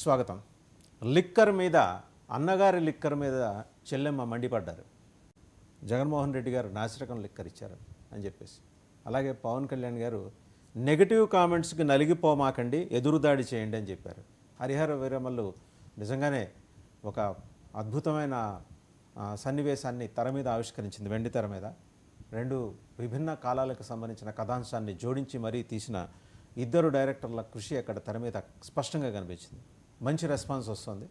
స్వాగతం. లిక్కర్ మీద అన్నగారి లిక్కర్ మీద చెల్లెమ్మ మండిపడ్డారు. జగన్మోహన్ రెడ్డి గారు నాసిరకం లిక్కర్ ఇచ్చారు అని చెప్పేసి. అలాగే పవన్ కళ్యాణ్ గారు నెగిటివ్ కామెంట్స్కి నలిగిపోమాకండి, ఎదురుదాడి చేయండి అని చెప్పారు. హరిహర వీరమల్లు నిజంగానే ఒక అద్భుతమైన సన్నివేశాన్ని తెర మీద ఆవిష్కరించింది. వెండి తెర మీద రెండు విభిన్న కాలాలకు సంబంధించిన కథాంశాన్ని జోడించి మరీ తీసిన ఇద్దరు డైరెక్టర్ల కృషి అక్కడ తెర మీద స్పష్టంగా కనిపించింది. మంచి రెస్పాన్స్ వస్తుంది.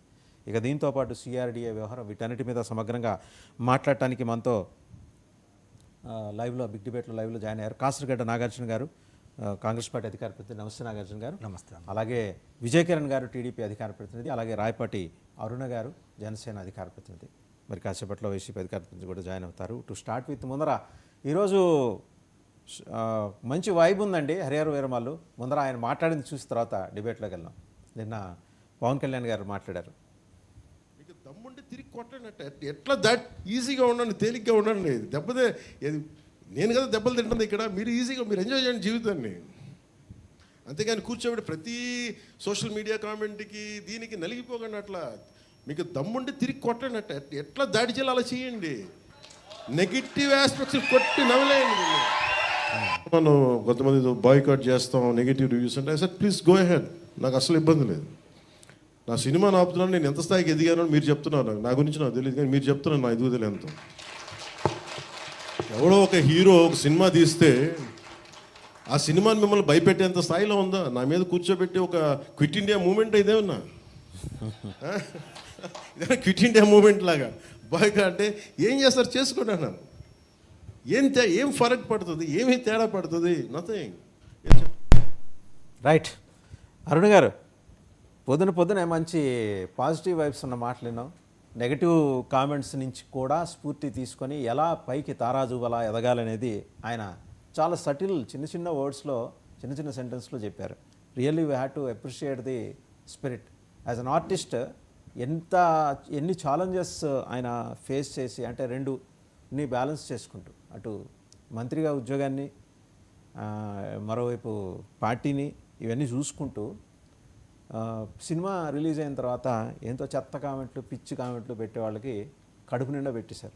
ఇక దీంతోపాటు సిఆర్డిఏ వ్యవహారం వీటన్నిటి మీద సమగ్రంగా మాట్లాడటానికి మనతో లైవ్లో బిగ్ డిబేట్లో లైవ్లో జాయిన్ అయ్యారు కాసరగడ్డ నాగార్జున గారు, కాంగ్రెస్ పార్టీ అధికార ప్రతినిధి. నమస్తే నాగార్జున గారు. నమస్తే. అలాగే విజయ్ కిరణ్ గారు, టీడీపీ అధికార ప్రతినిధి. అలాగే రాయపాటి అరుణ గారు, జనసేన అధికార ప్రతినిధి. మరి కాసేపట్లో వైసీపీ అధికార ప్రతినిధి కూడా జాయిన్ అవుతారు. టు స్టార్ట్ విత్ ముందర ఈరోజు మంచి వైబ్ ఉందండి హరిహర వీరమల్లు. ముందర ఆయన మాట్లాడింది చూసిన తర్వాత డిబేట్లోకి వెళ్దాం. నిన్న పవన్ కళ్యాణ్ గారు మాట్లాడారు. మీకు దమ్ముంటే తిరిగి కొట్టండి, ఎట్లా దాట్ ఈజీగా ఉండండి, తేలిగ్గా ఉండండి. దెబ్బతే నేను కదా దెబ్బలు తింటుంది ఇక్కడ, మీరు ఈజీగా మీరు ఎంజాయ్ చేయండి జీవితాన్ని. అంతేగాని కూర్చోబెట్టి ప్రతి సోషల్ మీడియా కామెంట్కి దీనికి నలిగిపోకండి. అట్లా మీకు దమ్ముంటే తిరిగి కొట్టండి, ఎట్లా దాడి చేయాలి అలా చేయండి. నెగిటివ్ ఆస్పెక్ట్స్ కొట్టి నవ్వలేయండి. మనం కొంతమంది బాయ్కాట్ చేస్తాం, నెగిటివ్ రివ్యూస్ అంటే సార్ ప్లీజ్ గో అహెడ్, నాకు అసలు ఇబ్బంది లేదు. నా సినిమా ఆపుతున్నాను, నేను ఎంత స్థాయికి ఎదిగానో మీరు చెప్తున్నారు. నా గురించి నాకు తెలియదు, కానీ మీరు చెప్తున్నారు నా ఎదుగుదల ఎంత. ఎవడో ఒక హీరో ఒక సినిమా తీస్తే ఆ సినిమాని మిమ్మల్ని భయపెట్టేంత స్థాయిలో ఉందా? నా మీద కూర్చోబెట్టి ఒక క్విట్ ఇండియా మూమెంట్ ఇదేమన్నా, ఇదే క్విట్ ఇండియా మూమెంట్ లాగా బాయ్కా అంటే ఏం చేస్తారు చేసుకోండి అన్నాను. ఏం ఫరక్ పడుతుంది, ఏమి తేడా పడుతుంది? నథింగ్. రైట్. అరుణ్ గారు, పొద్దున మంచి పాజిటివ్ వైబ్స్ ఉన్న మాటలు విన్నాం. నెగటివ్ కామెంట్స్ నుంచి కూడా స్ఫూర్తి తీసుకొని ఎలా పైకి తారాజువలా ఎదగాలనేది ఆయన చాలా సటిల్ చిన్న వర్డ్స్లో చిన్న సెంటెన్స్లో చెప్పారు. Really we have to appreciate the spirit. As an artist ఎన్ని ఛాలెంజెస్ ఆయన ఫేస్ చేసి, అంటే రెండుని బ్యాలెన్స్ చేసుకుంటూ, అటు మంత్రిగా ఉద్యోగాన్ని, మరోవైపు పార్టీని, ఇవన్నీ చూసుకుంటూ సినిమా రిలీజ్ అయిన తర్వాత ఎంతో చెత్త కామెంట్లు, పిచ్చి కామెంట్లు పెట్టే వాళ్ళకి కడుపు నిండా పెట్టేశారు.